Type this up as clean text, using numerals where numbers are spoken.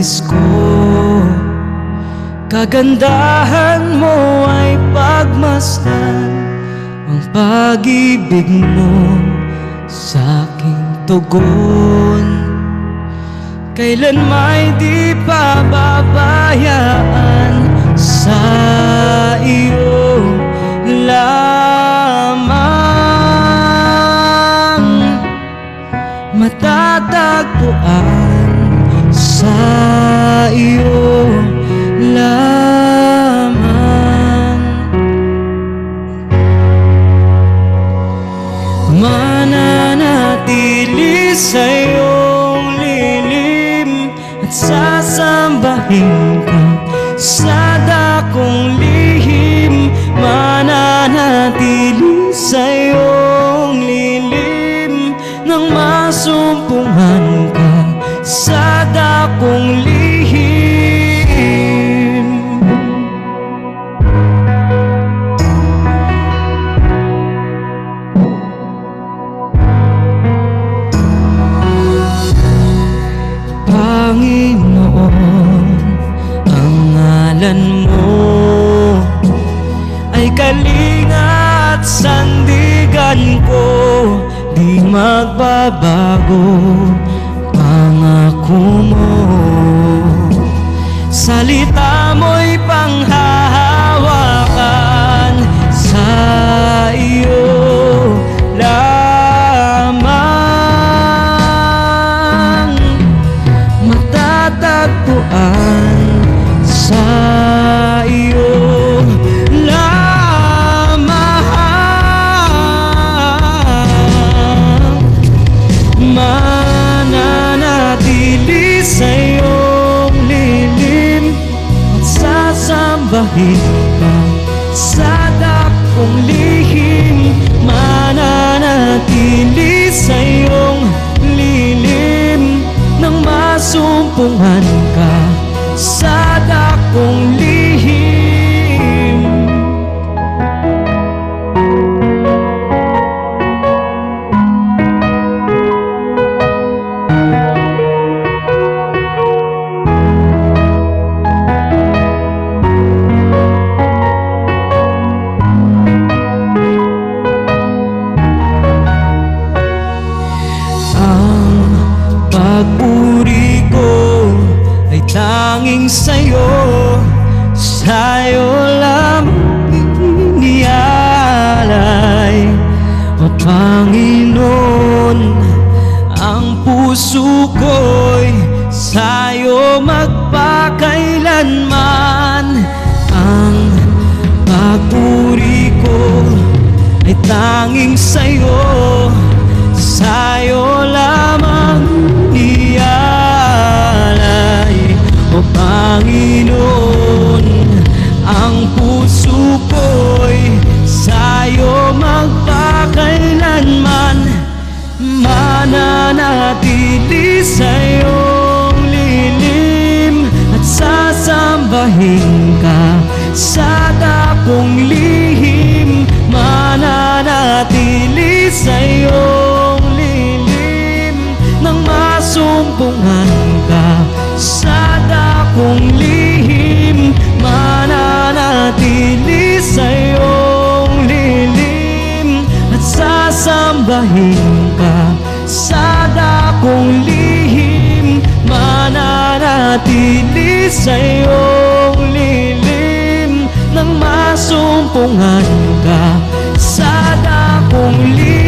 nais ko. Kagandahan mo ay pagmasdan, ang pag-ibig mo sa aking tugon. Kailan may di pababayaan, sa iyo lamang matatagpuan, sa iyo lamang. Mananatili sa iyong lilim at sasambahin ka sa dakong lihim. Mananatili sa iyong lilim nang masumpungan ka sa dakong lihim. Panginoon, ang ngalan mo ay kalinga at sandigan ko, di magbabago pangako mo. Salita mo'y panghahawakan, sa iyo lamang matatagpuan, sa iyo lamang. Mananatili sa iyong lilim at sasambahin ka sa dakong lihim. Mananatili sa iyong lilim nang masumpungan ka sa dakong lihim. Ang pagpuri ko ay tanging sa'yo, sa'yo lamang inialay. O Panginoon, ang puso ko'y sa'yo magpakailanman. Ang pagpuri ko ay tanging sa'yo, sa'yo lamang ialay. O Panginoon, ang puso ko'y sa'yo magpakailanman. Mananatili sa iyong lilim at sasambahin ka sa dakong lihim. Mananatili sa iyong lilim nang masumpungan ka sa dakong lihim. Mananatili sa iyong lilim at sasambahin ka sa dakong lihim. Mananatili sa iyong lilim nang masumpungan ka sa dakong lihim.